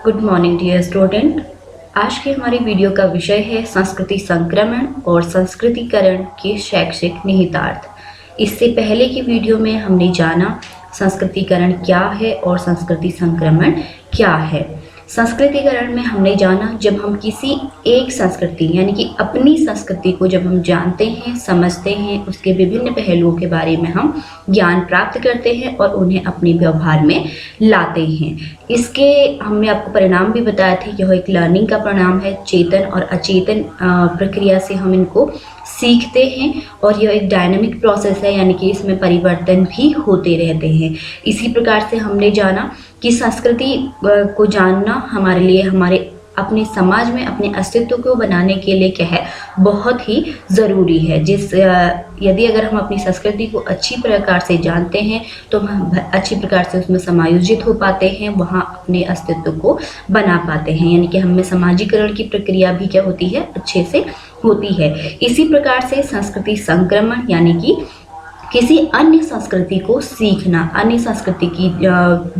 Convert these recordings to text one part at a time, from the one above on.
Good morning dear student. आज की हमारी वीडियो का विषय है संस्कृति संक्रमण और संस्कृतिकरण के शैक्षिक निहितार्थ। इससे पहले की वीडियो में हमने जाना संस्कृतिकरण क्या है और संस्कृति संक्रमण क्या है। संस्कृतिकरण में हमने जाना जब हम किसी एक संस्कृति यानी कि अपनी संस्कृति को जब हम जानते हैं, समझते हैं, उसके विभिन्न पहलुओं के बारे में हम ज्ञान प्राप्त करते हैं और उन्हें अपने व्यवहार में लाते हैं। इसके हमने आपको परिणाम भी बताया था, यह एक लर्निंग का परिणाम है। चेतन और अचेतन प्रक्रिया से हम इनको सीखते हैं और यह एक डायनामिक प्रोसेस है, यानी कि इसमें परिवर्तन भी होते रहते हैं। इसी प्रकार से हमने जाना कि संस्कृति को जानना हमारे लिए, हमारे अपने समाज में अपने अस्तित्व को बनाने के लिए क्या है, बहुत ही ज़रूरी है। यदि अगर हम अपनी संस्कृति को अच्छी प्रकार से जानते हैं तो हम अच्छी प्रकार से उसमें समायोजित हो पाते हैं, वहाँ अपने अस्तित्व को बना पाते हैं, यानी कि हमें समाजीकरण की प्रक्रिया भी क्या होती है, अच्छे से होती है। इसी प्रकार से संस्कृति संक्रमण यानी कि किसी अन्य संस्कृति को सीखना, अन्य संस्कृति की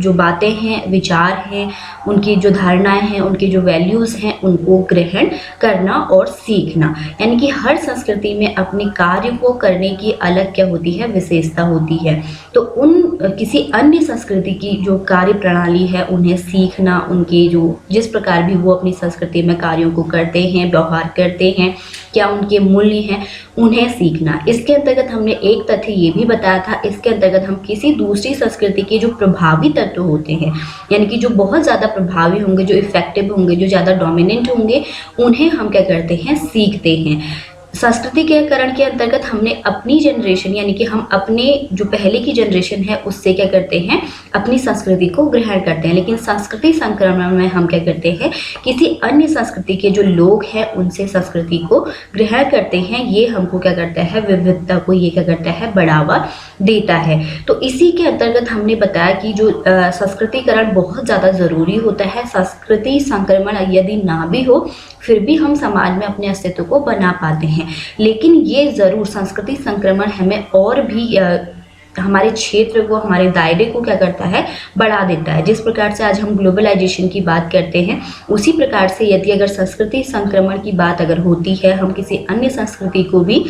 जो बातें हैं, विचार हैं, उनकी जो धारणाएं हैं, उनके जो वैल्यूज़ हैं, उनको ग्रहण करना और सीखना। यानी कि हर संस्कृति में अपने कार्य को करने की अलग क्या होती है, विशेषता होती है। तो उन किसी अन्य संस्कृति की जो कार्य प्रणाली है उन्हें सीखना, उनके जो जिस प्रकार भी वो अपनी संस्कृति में कार्यों को करते हैं, व्यवहार करते हैं, क्या उनके मूल्य हैं, उन्हें सीखना। इसके अंतर्गत हमने एक तथ्य ये भी बताया था, इसके अंतर्गत हम किसी दूसरी संस्कृति के जो प्रभावी तत्व होते हैं, यानी कि जो बहुत ज़्यादा प्रभावी होंगे, जो इफेक्टिव होंगे, जो ज़्यादा डोमिनेंट होंगे, उन्हें हम क्या करते हैं, सीखते हैं। संस्कृतिकरण के अंतर्गत हमने अपनी जनरेशन यानी कि हम अपने जो पहले की जनरेशन है उससे क्या करते हैं, अपनी संस्कृति को ग्रहण करते हैं। लेकिन संस्कृति संक्रमण में हम क्या करते हैं, किसी अन्य संस्कृति के जो लोग हैं उनसे संस्कृति को ग्रहण करते हैं। ये हमको क्या करता है, विविधता को ये क्या करता है, बढ़ावा देता है। तो इसी के अंतर्गत हमने बताया कि जो संस्कृतिकरण बहुत ज़्यादा ज़रूरी होता है। संस्कृति संक्रमण यदि ना भी हो फिर भी हम समाज में अपने अस्तित्व को बना पाते हैं। लेकिन ये ज़रूर संस्कृति संक्रमण हमें और भी हमारे क्षेत्र को, हमारे दायरे को क्या करता है, बढ़ा देता है। जिस प्रकार से आज हम ग्लोबलाइजेशन की बात करते हैं, उसी प्रकार से यदि अगर संस्कृति संक्रमण की बात अगर होती है, हम किसी अन्य संस्कृति को भी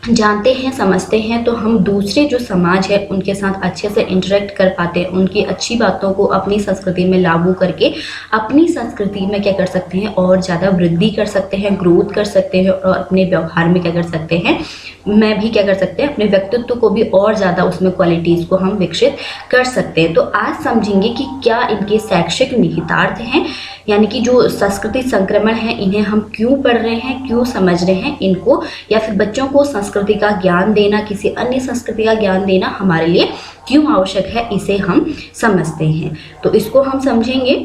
जानते हैं, समझते हैं, तो हम दूसरे जो समाज है उनके साथ अच्छे से इंटरेक्ट कर पाते हैं। उनकी अच्छी बातों को अपनी संस्कृति में लागू करके अपनी संस्कृति में क्या कर सकते हैं, और ज़्यादा वृद्धि कर सकते हैं, ग्रोथ कर सकते हैं और अपने व्यवहार में क्या कर सकते हैं, मैं भी क्या कर सकते हैं, अपने व्यक्तित्व को भी और ज़्यादा उसमें क्वालिटीज़ को हम विकसित कर सकते हैं। तो आज समझेंगे कि क्या इनके शैक्षिक निहितार्थ हैं, यानी कि जो संस्कृति संक्रमण है इन्हें हम क्यों पढ़ रहे हैं, क्यों समझ रहे हैं इनको, या फिर बच्चों को संस्कृति का ज्ञान देना, किसी अन्य संस्कृति का ज्ञान देना हमारे लिए क्यों आवश्यक है, इसे हम समझते हैं। तो इसको हम समझेंगे।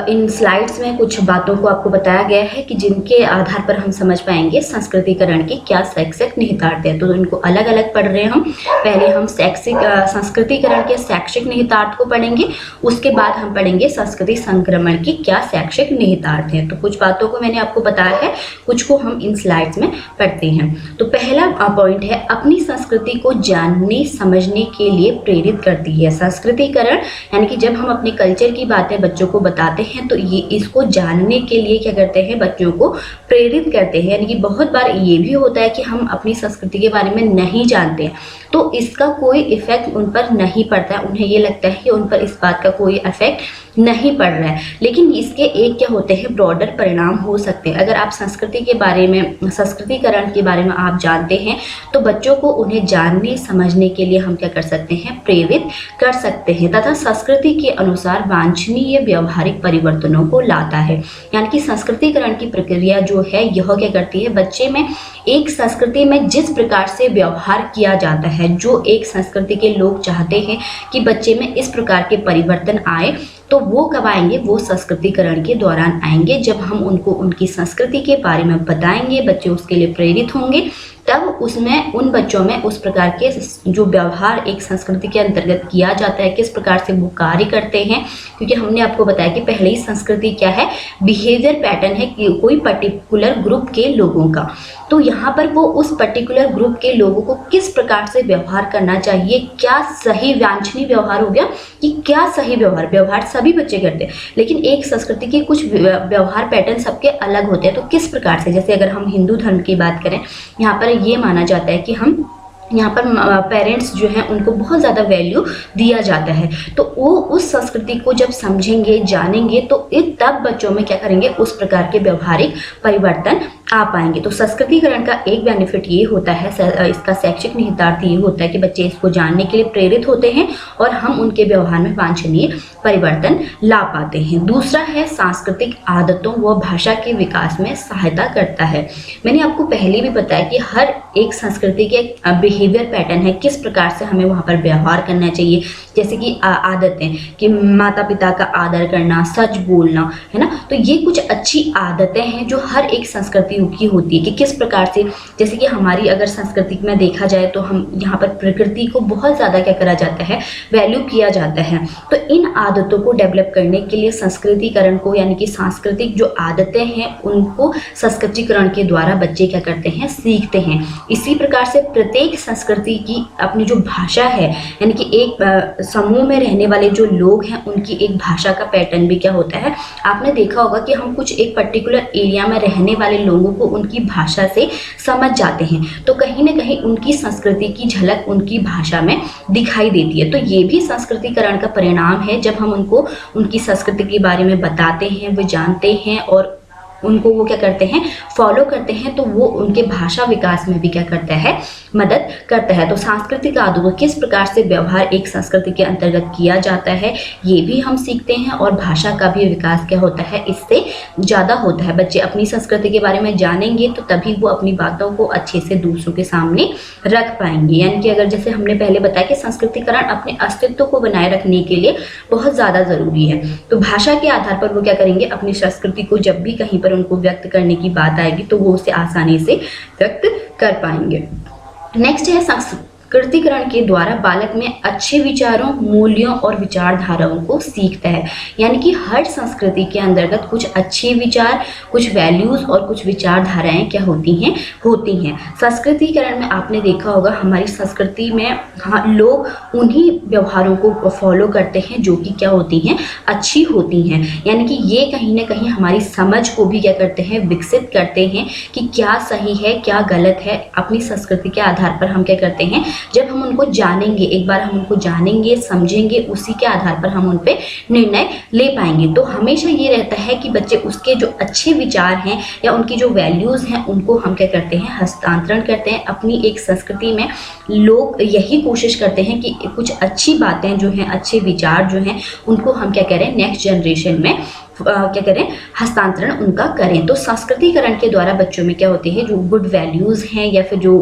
इन स्लाइड्स में कुछ बातों को आपको बताया गया है कि जिनके आधार पर हम समझ पाएंगे संस्कृतिकरण के क्या शैक्षिक निहितार्थ है। तो इनको अलग अलग पढ़ रहे हैं हम। पहले हम संस्कृतिकरण के शैक्षिक निहितार्थ को पढ़ेंगे, उसके बाद हम पढ़ेंगे संस्कृति संक्रमण की क्या शैक्षिक निहितार्थ हैं। तो कुछ बातों को मैंने आपको बताया है, कुछ को हम इन स्लाइड्स में पढ़ते हैं। तो पहला पॉइंट है, अपनी संस्कृति को जानने समझने के लिए प्रेरित करती है। संस्कृतिकरण यानी कि जब हम अपने कल्चर की बातें बच्चों को बताते हैं तो ये इसको जानने के लिए क्या करते हैं, बच्चों को प्रेरित करते हैं। यानी कि बहुत बार ये भी होता है कि हम अपनी संस्कृति के बारे में नहीं जानते तो इसका कोई इफेक्ट उन पर नहीं पड़ता है, उन्हें ये लगता है कि उन पर इस बात का कोई इफेक्ट नहीं पड़ रहा है। लेकिन इसके एक क्या होते हैं, ब्रॉडर परिणाम हो सकते हैं। अगर आप संस्कृति के बारे में, संस्कृतिकरण के बारे में आप जानते हैं तो बच्चों को उन्हें जानने समझने के लिए हम क्या कर सकते हैं, प्रेरित कर सकते हैं, तथा संस्कृति के अनुसार वांछनीय व्यवहारिक परिवर्तनों को लाता है। यानी कि संस्कृतिकरण की प्रक्रिया जो है यह क्या करती है, बच्चे में एक संस्कृति में जिस प्रकार से व्यवहार किया जाता है, जो एक संस्कृति के लोग चाहते हैं कि बच्चे में इस प्रकार के परिवर्तन आए, तो वो कब आएंगे, वो संस्कृतिकरण के दौरान आएंगे। जब हम उनको उनकी संस्कृति के बारे में बताएंगे, बच्चे उसके लिए प्रेरित होंगे, तब उसमें उन बच्चों में उस प्रकार के जो व्यवहार एक संस्कृति के अंतर्गत किया जाता है, किस प्रकार से वो कार्य करते हैं। क्योंकि हमने आपको बताया कि पहले ही संस्कृति क्या है, बिहेवियर पैटर्न है कि कोई पर्टिकुलर ग्रुप के लोगों का। तो यहाँ पर वो उस पर्टिकुलर ग्रुप के लोगों को किस प्रकार से व्यवहार करना चाहिए, क्या सही वांछनीय व्यवहार हो गया कि क्या सही व्यवहार, व्यवहार सभी बच्चे करते हैं लेकिन एक संस्कृति के कुछ व्यवहार पैटर्न सबके अलग होते हैं। तो किस प्रकार से, जैसे अगर हम हिंदू धर्म की बात करें, यहाँ पर ये माना जाता है कि हम यहाँ पर पेरेंट्स जो हैं उनको बहुत ज़्यादा वैल्यू दिया जाता है। तो वो उस संस्कृति को जब समझेंगे, जानेंगे, तो तब बच्चों में क्या करेंगे, उस प्रकार के व्यवहारिक परिवर्तन आ पाएंगे। तो संस्कृतिकरण का एक बेनिफिट ये होता है, इसका शैक्षिक निहितार्थ ये होता है कि बच्चे इसको जानने के लिए प्रेरित होते हैं और हम उनके व्यवहार में वांछनीय परिवर्तन ला पाते हैं। दूसरा है सांस्कृतिक आदतों व भाषा के विकास में सहायता करता है। मैंने आपको पहले भी बताया कि हर एक संस्कृति के बिहेवियर पैटर्न है, किस प्रकार से हमें वहाँ पर व्यवहार करना चाहिए। जैसे कि आदतें कि माता पिता का आदर करना, सच बोलना, है ना। तो ये कुछ अच्छी आदतें हैं जो हर एक संस्कृति की होती है कि किस प्रकार से, जैसे कि हमारी अगर संस्कृति में देखा जाए तो हम यहाँ पर प्रकृति को बहुत ज़्यादा क्या करा जाता है, वैल्यू किया जाता है। तो इन आदतों को डेवलप करने के लिए संस्कृतिकरण को, यानी कि सांस्कृतिक जो आदतें हैं उनको संस्कृतिकरण के द्वारा बच्चे क्या करते हैं, सीखते हैं। इसी प्रकार से प्रत्येक संस्कृति की अपनी जो भाषा है, यानी कि एक समूह में रहने वाले जो लोग हैं उनकी एक भाषा का पैटर्न भी क्या होता है। आपने देखा होगा कि हम कुछ एक पर्टिकुलर एरिया में रहने वाले लोगों को उनकी भाषा से समझ जाते हैं, तो कहीं ना कहीं उनकी संस्कृति की झलक उनकी भाषा में दिखाई देती है। तो ये भी संस्कृतिकरण का परिणाम है, जब हम उनको उनकी संस्कृति के बारे में बताते हैं, वो जानते हैं और उनको वो क्या करते हैं, फॉलो करते हैं, तो वो उनके भाषा विकास में भी क्या करता है, मदद करता है। तो सांस्कृतिक आदतों किस प्रकार से व्यवहार एक संस्कृति के अंतर्गत किया जाता है ये भी हम सीखते हैं और भाषा का भी विकास क्या होता है, इससे ज़्यादा होता है। बच्चे अपनी संस्कृति के बारे में जानेंगे तो तभी वो अपनी बातों को अच्छे से दूसरों के सामने रख पाएंगे। यानी कि अगर जैसे हमने पहले बताया कि संस्कृतिकरण अपने अस्तित्व को बनाए रखने के लिए बहुत ज़्यादा ज़रूरी है। तो भाषा के आधार पर वो क्या करेंगे, अपनी संस्कृति को जब भी कहीं पर उनको व्यक्त करने की बात आएगी तो वो उसे आसानी से व्यक्त कर पाएंगे। नेक्स्ट है संस्कृतिकरण के द्वारा बालक में अच्छे विचारों, मूल्यों और विचारधाराओं को सीखता है। यानी कि हर संस्कृति के अंतर्गत कुछ अच्छे विचार, कुछ वैल्यूज और कुछ विचारधाराएं क्या होती हैं। संस्कृतिकरण में आपने देखा होगा हमारी संस्कृति में लोग उन्हीं व्यवहारों को फॉलो करते हैं जो कि क्या होती हैं, अच्छी होती हैं। यानी कि ये कहीं ना कहीं हमारी समझ को भी क्या करते हैं, विकसित करते हैं कि क्या सही है, क्या गलत है। अपनी संस्कृति के आधार पर हम क्या करते हैं, जब हम उनको जानेंगे, एक बार हम उनको जानेंगे, समझेंगे, उसी के आधार पर हम उन पे निर्णय ले पाएंगे। तो हमेशा ये रहता है कि बच्चे उसके जो अच्छे विचार हैं या उनकी जो वैल्यूज़ हैं उनको हम क्या करते हैं, हस्तांतरण करते हैं। अपनी एक संस्कृति में लोग यही कोशिश करते हैं कि कुछ अच्छी बातें जो हैं, अच्छे विचार जो हैं, उनको हम क्या करें, नेक्स्ट जनरेशन में क्या करें, हस्तांतरण उनका करें। तो संस्कृतिकरण के द्वारा बच्चों में क्या होती है, जो गुड वैल्यूज़ हैं या फिर जो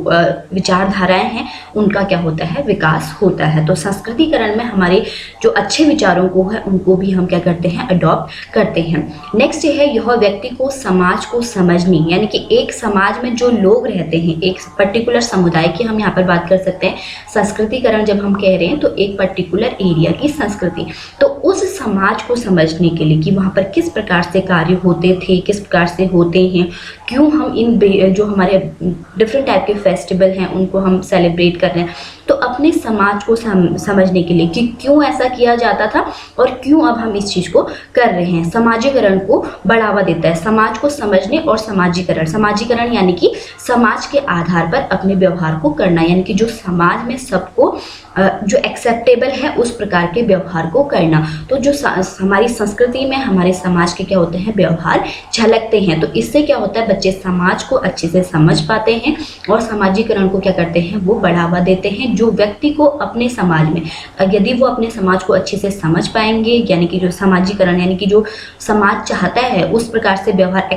विचारधाराएं हैं उनका क्या होता है, विकास होता है। तो संस्कृतिकरण में हमारे जो अच्छे विचारों को है उनको भी हम क्या करते हैं, अडॉप्ट करते हैं। नेक्स्ट है यह व्यक्ति को समाज को समझनी, यानी कि एक समाज में जो लोग रहते हैं, एक पर्टिकुलर समुदाय की हम यहाँ पर बात कर सकते हैं। संस्कृतिकरण जब हम कह रहे हैं तो एक पर्टिकुलर एरिया की संस्कृति, तो उस समाज को समझने के लिए कि वहाँ पर किस प्रकार से कार्य होते थे, किस प्रकार से होते हैं, क्यों हम इन जो हमारे डिफरेंट टाइप के फेस्टिवल हैं उनको हम सेलिब्रेट कर रहे हैं, तो अपने समाज को समझने के लिए कि क्यों ऐसा किया जाता था और क्यों अब हम इस चीज़ को कर रहे हैं। समाजीकरण को बढ़ावा देता है, समाज को समझने और समाजीकरण यानी कि समाज के आधार पर अपने व्यवहार को करना, यानी कि जो समाज में सबको जो एक्सेप्टेबल है उस प्रकार के व्यवहार को करना। तो जो हमारी संस्कृति में हमारे समाज के क्या होते हैं, व्यवहार झलकते हैं। तो इससे क्या होता है, बच्चे समाज को अच्छे से समझ पाते हैं और समाजीकरण को क्या करते हैं, वो बढ़ावा देते हैं। जो व्यक्ति को अपने समाज में, यदि वो अपने समाज को अच्छे से समझ पाएंगे, यानी कि जो समाजीकरण यानी कि जो समाज चाहता है उस प्रकार से व्यवहार,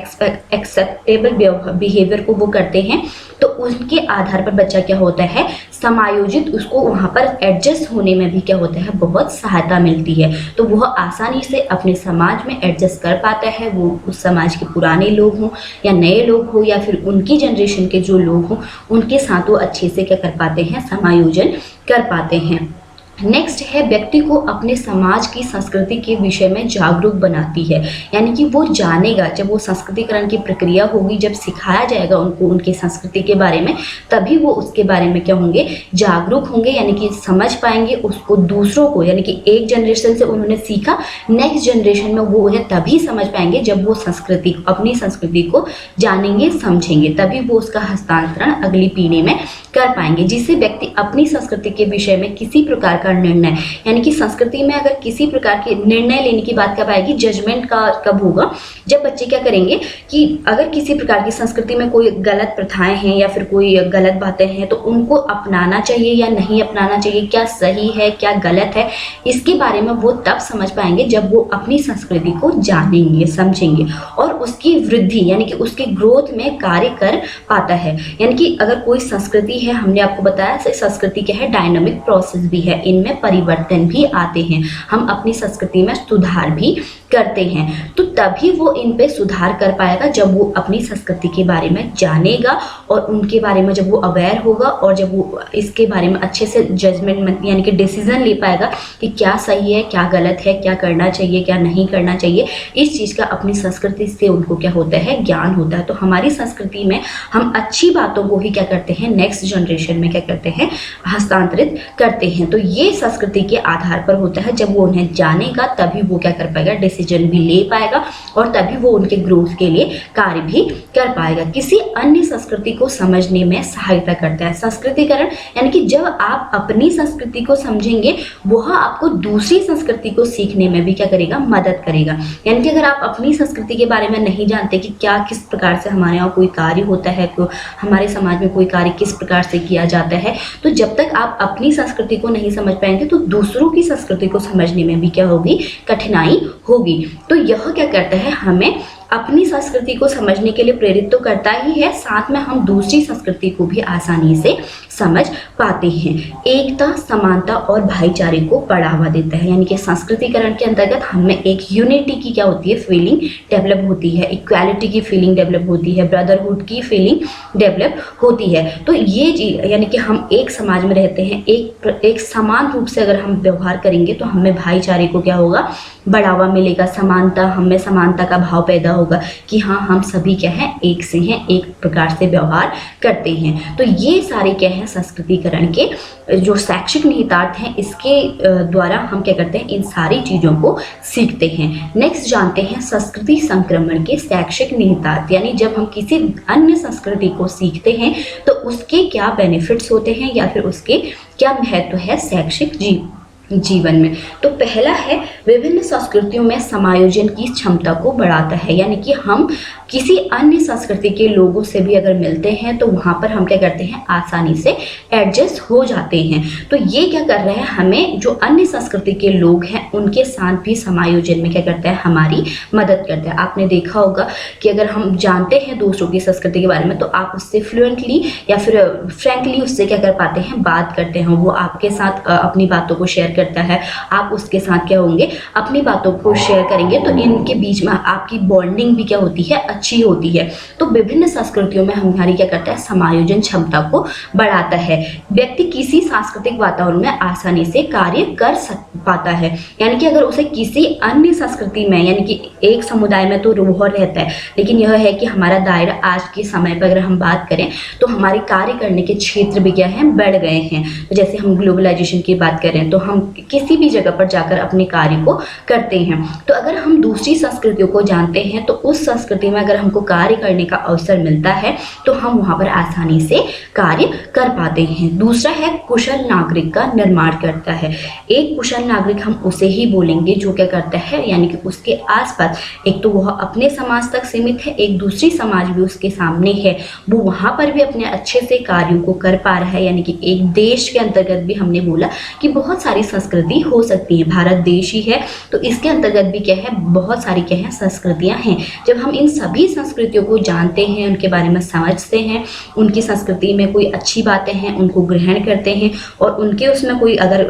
एक्सेप्टेबल बिहेवियर को वो करते हैं, तो उनके आधार पर बच्चा क्या होता है, समायोजित, उसको वहाँ पर एडजस्ट होने में भी क्या होता है, बहुत सहायता मिलती है। तो वह आसानी से अपने समाज में एडजस्ट कर पाता है। वो उस समाज के पुराने लोग हों या नए लोग हों या फिर उनकी जनरेशन के जो लोग हों, उनके साथ वो अच्छे से क्या कर पाते हैं, समायोजन कर पाते हैं। नेक्स्ट है व्यक्ति को अपने समाज की संस्कृति के विषय में जागरूक बनाती है, यानी कि वो जानेगा, जब वो संस्कृतिकरण की प्रक्रिया होगी, जब सिखाया जाएगा उनको उनकी संस्कृति के बारे में, तभी वो उसके बारे में क्या होंगे, जागरूक होंगे, यानी कि समझ पाएंगे उसको, दूसरों को, यानी कि एक जनरेशन से उन्होंने सीखा, नेक्स्ट जनरेशन में वो है तभी समझ पाएंगे जब वो संस्कृति, अपनी संस्कृति को जानेंगे, समझेंगे, तभी वो उसका हस्तांतरण अगली पीढ़ी में कर पाएंगे, जिससे व्यक्ति अपनी संस्कृति के विषय में किसी प्रकार का निर्णय, यानी कि संस्कृति में अगर किसी प्रकार के निर्णय लेने की बात कब आएगी, जजमेंट का कब होगा, जब बच्चे क्या करेंगे कि अगर किसी प्रकार की संस्कृति में कोई गलत प्रथाएं हैं या फिर कोई गलत बातें हैं तो उनको अपनाना चाहिए या नहीं अपनाना चाहिए, क्या सही है क्या गलत है, इसके बारे में वो तब समझ पाएंगे जब वो अपनी संस्कृति को जानेंगे, समझेंगे और उसकी वृद्धि यानी कि उसके ग्रोथ में कार्य कर पाता है। यानी कि अगर कोई संस्कृति है, हमने आपको बताया संस्कृति क्या है, डायनामिक प्रोसेस भी है, इनमें परिवर्तन भी आते हैं, हम अपनी संस्कृति में सुधार भी करते हैं, तो तभी वो इन पे सुधार कर पाएगा जब वो अपनी संस्कृति के बारे में जानेगा और उनके बारे में जब वो अवेयर होगा और जब वो इसके बारे में अच्छे से जजमेंट यानी कि डिसीजन ले पाएगा कि क्या सही है क्या गलत है, क्या करना चाहिए क्या नहीं करना चाहिए, इस चीज़ का अपनी संस्कृति से उनको क्या होता है, ज्ञान होता है। तो हमारी संस्कृति में हम अच्छी बातों को ही क्या करते हैं, नेक्स्ट जनरेशन में क्या करते हैं, हस्तांतरित करते हैं। तो ये संस्कृति के आधार पर होता है, जब वो उन्हें जानेगा तभी वो क्या कर पाएगा, डिसीजन भी ले पाएगा और तभी वो उनके ग्रोथ के लिए कार्य भी कर पाएगा। किसी अन्य संस्कृति को समझने में सहायता करता है। संस्कृतिकरण यानी कि जब आप अपनी संस्कृति को समझेंगे वह आपको दूसरी संस्कृति को सीखने में भी क्या करेगा, मदद करेगा। यानी कि अगर आप अपनी संस्कृति के बारे में नहीं जानते कि क्या किस प्रकार से हमारे यहाँ कोई कार्य होता है, हमारे समाज में कोई कार्य किस प्रकार से किया जाता है, तो जब तक आप अपनी संस्कृति को नहीं समझ पाएंगे तो दूसरों की संस्कृति को समझने में भी क्या होगी, कठिनाई होगी। तो यह क्या करता है, हमें अपनी संस्कृति को समझने के लिए प्रेरित तो करता ही है, साथ में हम दूसरी संस्कृति को भी आसानी से समझ पाते हैं। एकता, समानता और भाईचारे को बढ़ावा देता है। यानी कि संस्कृतिकरण के अंतर्गत हमें एक यूनिटी की क्या होती है, फीलिंग डेवलप होती है, इक्वालिटी की फीलिंग डेवलप होती है, ब्रदरहुड की फीलिंग डेवलप होती है। तो ये चीज यानी कि हम एक समाज में रहते हैं, एक समान रूप से अगर हम व्यवहार करेंगे तो हमें भाईचारे को क्या होगा, बढ़ावा मिलेगा, समानता, हमें समानता का भाव पैदा होगा कि हाँ हम सभी क्या हैं, एक से हैं, एक प्रकार से व्यवहार करते हैं। तो ये सारे क्या हैं, संस्कृतिकरण के जो शैक्षिक निहितार्थ हैं, इसके द्वारा हम क्या करते हैं, इन सारी चीज़ों को सीखते हैं। नेक्स्ट जानते हैं संस्कृति संक्रमण के शैक्षिक निहितार्थ, यानी जब हम किसी अन्य संस्कृति को सीखते हैं तो उसके क्या बेनिफिट्स होते हैं या फिर उसके क्या महत्व है शैक्षिक जीवन में। तो पहला है विभिन्न संस्कृतियों में समायोजन की क्षमता को बढ़ाता है। यानी कि हम किसी अन्य संस्कृति के लोगों से भी अगर मिलते हैं तो वहाँ पर हम क्या करते हैं, आसानी से एडजस्ट हो जाते हैं। तो ये क्या कर रहे हैं, हमें जो अन्य संस्कृति के लोग हैं उनके साथ भी समायोजन में क्या करता है, हमारी मदद करता है। आपने देखा होगा कि अगर हम जानते हैं दूसरों की संस्कृति के बारे में तो आप उससे फ्लुएंटली या फिर फ्रैंकली उससे क्या कर पाते हैं, बात करते हैं, वो आपके साथ अपनी बातों को शेयर करता है, आप उसके साथ क्या होंगे, अपनी बातों को शेयर करेंगे, तो इनके बीच में आपकी बॉन्डिंग भी क्या होती है, अच्छी होती है। तो विभिन्न संस्कृतियों में हमारी क्या करता है, समायोजन क्षमता को बढ़ाता है। व्यक्ति किसी सांस्कृतिक वातावरण में आसानी से कार्य कर पाता है। यानी कि अगर उसे किसी अन्य संस्कृति में, यानी कि एक समुदाय में तो वो रहता है, लेकिन यह है कि हमारा दायरा आज के समय पर अगर हम बात करें तो हमारे कार्य करने के क्षेत्र भी क्या है, बढ़ गए हैं। तो जैसे हम ग्लोबलाइजेशन की बात करें तो हम किसी भी जगह पर जाकर अपने कार्य को करते हैं। तो अगर हम दूसरी संस्कृतियों को जानते हैं तो उस संस्कृति में अगर हमको कार्य करने का अवसर मिलता है तो हम वहां पर आसानी से कार्य कर पाते हैं। दूसरा है कुशल नागरिक का निर्माण करता है। एक कुशल नागरिक हम उसे ही बोलेंगे जो क्या करता है, यानी कि उसके आसपास एक तो वह अपने समाज तक सीमित है, एक दूसरी समाज भी उसके सामने है, वो वहां पर भी अपने अच्छे से कार्यों को कर पा रहा है। यानी कि एक देश के अंतर्गत भी हमने बोला कि बहुत सारी संस्कृति हो सकती है, भारत देश ही है तो इसके अंतर्गत भी क्या है, बहुत सारी क्या है, संस्कृतियां हैं। जब हम इन सभी संस्कृतियों को जानते हैं, उनके बारे में समझते हैं, उनकी संस्कृति में कोई अच्छी बातें हैं उनको ग्रहण करते हैं और उनके उसमें कोई अगर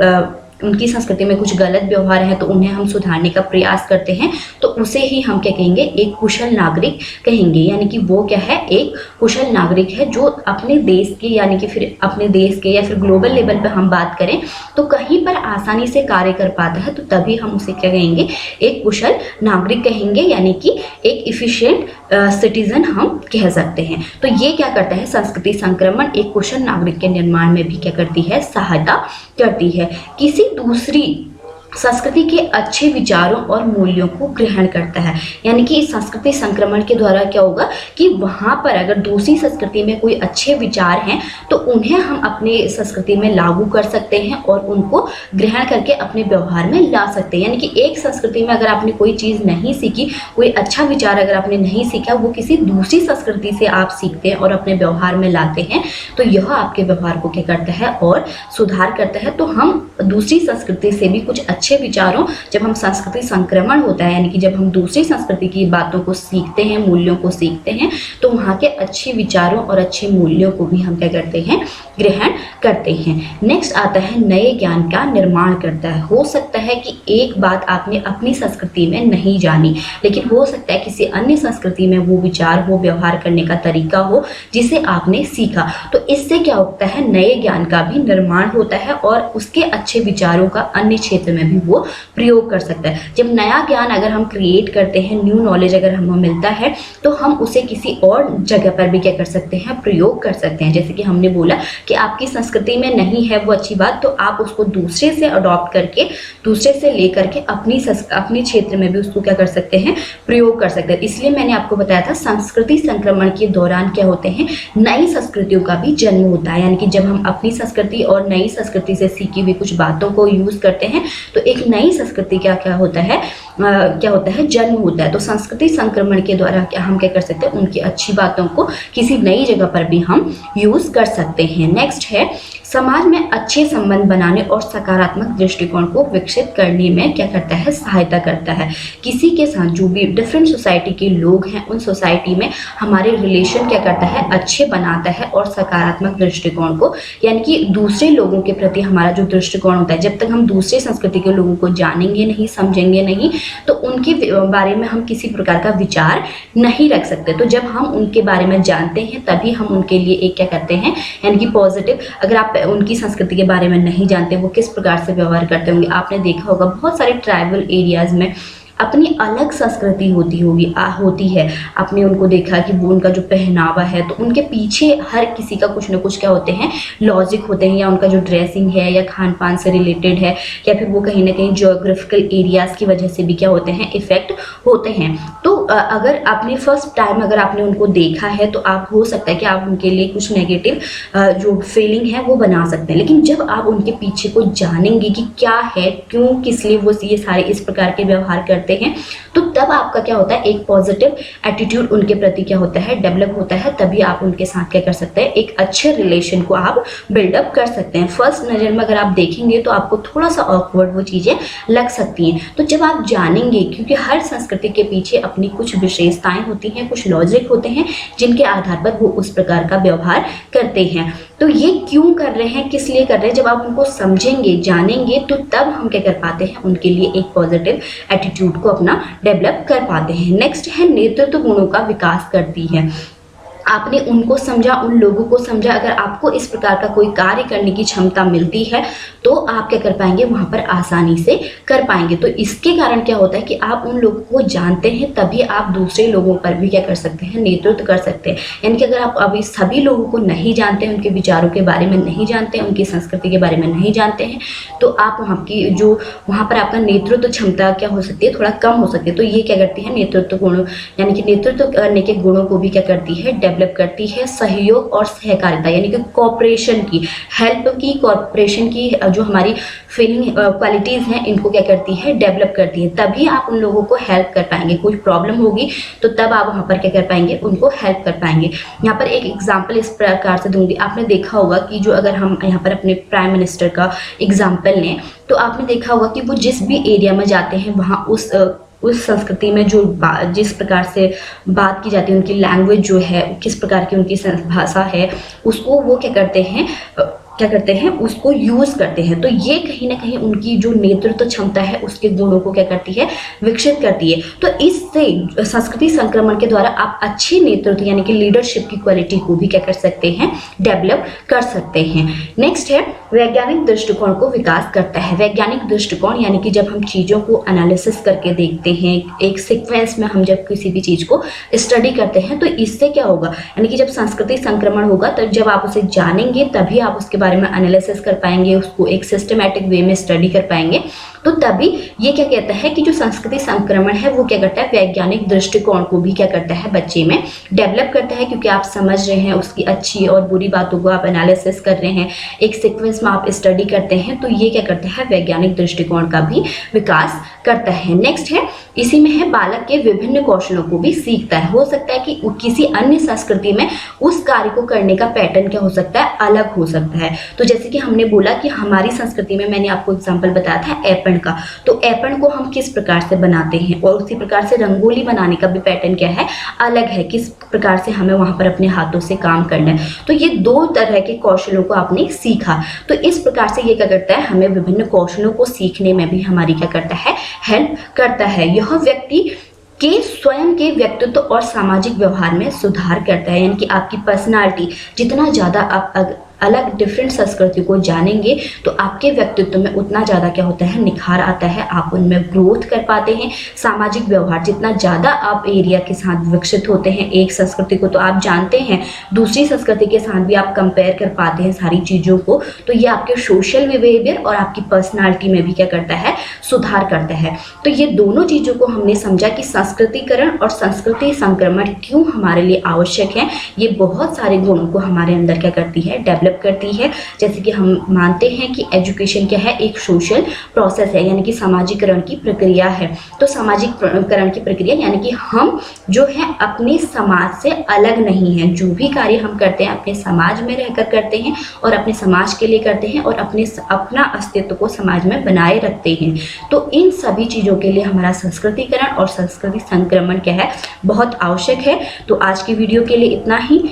उनकी संस्कृति में कुछ गलत व्यवहार है तो उन्हें हम सुधारने का प्रयास करते हैं, तो उसे ही हम क्या कहेंगे, एक कुशल नागरिक कहेंगे। यानी कि वो क्या है, एक कुशल नागरिक है जो अपने देश के, यानी कि फिर अपने देश के या फिर ग्लोबल लेवल पर हम बात करें तो कहीं पर आसानी से कार्य कर पाता है, तो तभी हम उसे क्या कहेंगे, एक कुशल नागरिक कहेंगे, यानी कि एक इफिशिएंट सिटीजन हम कह सकते हैं। तो ये क्या करता है, संस्कृति संक्रमण एक कुशल नागरिक के निर्माण में भी क्या करती है, सहायता करती है। किसी दूसरी संस्कृति के अच्छे विचारों और मूल्यों को ग्रहण करता है। यानी कि इस संस्कृति संक्रमण के द्वारा क्या होगा कि वहाँ पर अगर दूसरी संस्कृति में कोई अच्छे विचार हैं तो उन्हें हम अपने संस्कृति में लागू कर सकते हैं और उनको ग्रहण करके अपने व्यवहार में ला सकते हैं। यानी कि एक संस्कृति में अगर आपने कोई चीज़ नहीं सीखी, कोई अच्छा विचार अगर आपने नहीं सीखा, वो किसी दूसरी संस्कृति से आप सीखते हैं और अपने व्यवहार में लाते हैं, तो यह आपके व्यवहार को क्या करता है और सुधार करता है। तो हम दूसरी संस्कृति से भी कुछ अच्छे विचारों, जब हम संस्कृति संक्रमण होता है, यानी कि जब हम दूसरी संस्कृति की बातों को सीखते हैं, मूल्यों को सीखते हैं, तो वहाँ के अच्छे विचारों और अच्छे मूल्यों को भी हम क्या करते हैं, ग्रहण करते हैं। नेक्स्ट आता है नए ज्ञान का निर्माण करता है। हो सकता है कि एक बात आपने अपनी संस्कृति में नहीं जानी, लेकिन हो सकता है किसी अन्य संस्कृति में वो विचार हो, व्यवहार करने का तरीका हो जिसे आपने सीखा, तो इससे क्या होता है, नए ज्ञान का भी निर्माण होता है और उसके अच्छे विचारों का अन्य क्षेत्र में भी वो प्रयोग कर सकता है। जब नया ज्ञान अगर हम क्रिएट करते हैं, न्यू नॉलेज अगर हमें मिलता है, तो हम उसे किसी और जगह पर भी क्या कर सकते हैं, प्रयोग कर सकते हैं। जैसे कि हमने बोला कि आपकी संस्कृति में नहीं है वो अच्छी बात, तो आप उसको दूसरे से अडॉप्ट करके, दूसरे से लेकर के अपनी क्षेत्र में भी उसको क्या कर सकते हैं, प्रयोग कर सकते हैं। इसलिए मैंने आपको बताया था संस्कृति संक्रमण के दौरान क्या होते हैं, नई संस्कृतियों का भी जन्म होता है। यानी कि जब हम अपनी संस्कृति और नई संस्कृति से सीखी हुई कुछ बातों को यूज करते हैं तो एक नई संस्कृति क्या होता है, जन्म होता है। तो संस्कृति संक्रमण के द्वारा क्या हम क्या कर सकते हैं, उनकी अच्छी बातों को किसी नई जगह पर भी हम यूज कर सकते हैं। नेक्स्ट है समाज में अच्छे संबंध बनाने और सकारात्मक दृष्टिकोण को विकसित करने में क्या करता है, सहायता करता है। किसी के साथ जो भी डिफरेंट सोसाइटी के लोग हैं, उन सोसाइटी में हमारे रिलेशन क्या करता है, अच्छे बनाता है और सकारात्मक दृष्टिकोण को, यानी कि दूसरे लोगों के प्रति हमारा जो दृष्टिकोण होता है, जब तक हम दूसरे संस्कृति के लोगों को जानेंगे नहीं, समझेंगे नहीं, तो उनके बारे में हम किसी प्रकार का विचार नहीं रख सकते। तो जब हम उनके बारे में जानते हैं तभी हम उनके लिए एक क्या करते हैं, यानी कि पॉजिटिव, अगर आप उनकी संस्कृति के बारे में नहीं जानते वो किस प्रकार से व्यवहार करते होंगे, आपने देखा होगा बहुत सारे ट्राइबल एरियाज में अपनी अलग संस्कृति होती है। आपने उनको देखा कि वो उनका जो पहनावा है, तो उनके पीछे हर किसी का कुछ ना कुछ क्या होते हैं, लॉजिक होते हैं, या उनका जो ड्रेसिंग है या खान पान से रिलेटेड है, या फिर वो कहीं ना कहीं ज्योग्राफिकल एरियाज की वजह से भी क्या होते हैं, इफेक्ट होते हैं। तो अगर आपने फर्स्ट टाइम अगर आपने उनको देखा है तो आप हो सकता है कि आप उनके लिए कुछ नेगेटिव जो फीलिंग है वो बना सकते हैं, लेकिन जब आप उनके पीछे को जानेंगे कि क्या है, क्यों, किस लिए वो ये सारे इस प्रकार के व्यवहार करते हैं, तो तब आपका क्या होता है, एक पॉजिटिव एटीट्यूड उनके प्रति क्या होता है, डेवलप होता है। तभी आप उनके साथ क्या कर सकते हैं, एक अच्छे रिलेशन को आप बिल्डअप कर सकते हैं। फर्स्ट नज़र में अगर आप देखेंगे तो आपको थोड़ा सा ऑकवर्ड वो चीज़ें लग सकती हैं, तो जब आप जानेंगे, क्योंकि हर संस्कृति के पीछे अपनी कुछ विशेषताएं होती हैं, कुछ लॉजिक होते हैं जिनके आधार पर वो उस प्रकार का व्यवहार करते हैं। तो ये क्यों कर रहे हैं, किस लिए कर रहे हैं, जब आप उनको समझेंगे, जानेंगे, तो तब हम क्या कर पाते हैं, उनके लिए एक पॉजिटिव एटीट्यूड को अपना डेवलप कर पाते हैं। नेक्स्ट है नेतृत्व गुणों का विकास करती है। आपने उनको समझा, उन लोगों को समझा, अगर आपको इस प्रकार का कोई कार्य करने की क्षमता मिलती है तो आप क्या कर पाएंगे, वहां पर आसानी से कर पाएंगे। तो इसके कारण क्या होता है कि आप उन लोगों को जानते हैं, तभी आप दूसरे लोगों पर भी क्या कर सकते हैं, नेतृत्व कर सकते हैं। यानी कि अगर आप अभी सभी लोगों को नहीं जानते हैं, उनके विचारों के बारे में नहीं जानते हैं, उनकी संस्कृति के बारे में नहीं जानते हैं, तो आप वहाँ पर आपका नेतृत्व क्षमता क्या हो सकती है, थोड़ा कम हो सकती है। तो ये क्या करती है, नेतृत्व गुण, यानी कि नेतृत्व करने के गुणों को भी क्या करती है, डेवलप करती है। सहयोग और सहकारिता, यानी कि कोऑपरेशन की, हेल्प की, कोऑपरेशन की, जो हमारी फीलिंग क्वालिटीज हैं, इनको क्या करती है, डेवलप करती है। तभी आप उन लोगों को हेल्प कर पाएंगे। कोई प्रॉब्लम होगी तो तब आप वहां पर क्या कर पाएंगे, उनको हेल्प कर पाएंगे। यहाँ पर एक एग्जाम्पल इस प्रकार से दूंगी। आपने देखा होगा कि जो अगर हम यहाँ पर अपने प्राइम मिनिस्टर का एग्जाम्पल लें, तो आपने देखा होगा कि वो जिस भी एरिया में जाते हैं वहाँ उस संस्कृति में जो जिस प्रकार से बात की जाती है, उनकी लैंग्वेज जो है, किस प्रकार की उनकी भाषा है, उसको वो क्या करते हैं, क्या करते हैं, उसको यूज करते हैं। तो ये कहीं ना कहीं उनकी जो नेतृत्व क्षमता है उसके गुणों को क्या करती है, विकसित करती है। तो इससे संस्कृति संक्रमण के द्वारा आप अच्छे नेतृत्व यानी कि लीडरशिप की क्वालिटी को भी क्या कर सकते हैं, डेवलप कर सकते हैं। नेक्स्ट है वैज्ञानिक दृष्टिकोण को विकास करता है। वैज्ञानिक दृष्टिकोण यानी कि जब हम चीजों को एनालिसिस करके देखते हैं, एक सीक्वेंस में हम जब किसी भी चीज को स्टडी करते हैं, तो इससे क्या होगा, यानी कि जब संस्कृति संक्रमण होगा तब जब आप उसे जानेंगे तभी आप उसके बारे में एनालिसिस कर पाएंगे, उसको एक सिस्टमैटिक वे में स्टडी कर पाएंगे। तो तभी ये क्या कहता है कि जो संस्कृति संक्रमण है वो क्या करता है, वैज्ञानिक दृष्टिकोण को भी क्या करता है, बच्चे में डेवलप करता है, क्योंकि आप समझ रहे हैं उसकी अच्छी और बुरी बातों को आप एनालिसिस कर रहे हैं, एक सीक्वेंस में आप स्टडी करते हैं। तो ये क्या करता है, वैज्ञानिक दृष्टिकोण का भी विकास करता है। नेक्स्ट है, इसी में है बालक के विभिन्न कौशलों को भी सीखता है। हो सकता है कि किसी अन्य संस्कृति में उस कार्य को करने का पैटर्न क्या हो सकता है, अलग हो सकता है। तो जैसे कि हमने बोला कि हमारी संस्कृति में, मैंने आपको एग्जांपल बताया था एपन का, तो एपन को हम किस प्रकार से बनाते हैं, और उसी प्रकार से रंगोली बनाने का भी पैटर्न क्या है, अलग है, किस प्रकार से हमें वहां पर अपने हाथों से काम करना है। तो ये दो तरह के कौशलों को आपने सीखा। तो इस प्रकार से ये क्या करता है, हमें विभिन्न कौशलों को सीखने में भी हमारी क्या करता है, हेल्प करता है। यह व्यक्ति के स्वयं के व्यक्तित्व और सामाजिक व्यवहार में सुधार करता है, यानी कि आपकी पर्सनालिटी, जितना ज़्यादा आप अलग डिफरेंट संस्कृति को जानेंगे तो आपके व्यक्तित्व में उतना ज़्यादा क्या होता है, निखार आता है, आप उनमें ग्रोथ कर पाते हैं। सामाजिक व्यवहार जितना ज़्यादा आप एरिया के साथ विकसित होते हैं, एक संस्कृति को तो आप जानते हैं, दूसरी संस्कृति के साथ भी आप कंपेयर कर पाते हैं सारी चीज़ों को, तो ये आपके सोशल बिहेवियर और आपकी पर्सनालिटी में भी क्या करता है, सुधार करता है। तो ये दोनों चीज़ों को हमने समझा कि संस्कृतिकरण और संस्कृति संक्रमण क्यों हमारे लिए आवश्यक है। ये बहुत सारे गुणों को हमारे अंदर क्या करती है, डेवलप करती है। जैसे कि हम मानते हैं कि एजुकेशन क्या है, एक सोशल प्रोसेस है, यानी कि सामाजिकरण की प्रक्रिया है। तो सामाजिकरण की प्रक्रिया यानी कि हम जो है अपने समाज से अलग नहीं है, जो भी कार्य हम करते हैं अपने समाज में रहकर करते हैं और अपने समाज के लिए करते हैं और अपना अस्तित्व को समाज में बनाए रखते हैं। तो इन सभी चीज़ों के लिए हमारा संस्कृतिकरण और संस्कृति संक्रमण क्या है, बहुत आवश्यक है। तो आज की वीडियो के लिए इतना ही।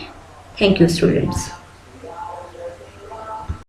Thank you students.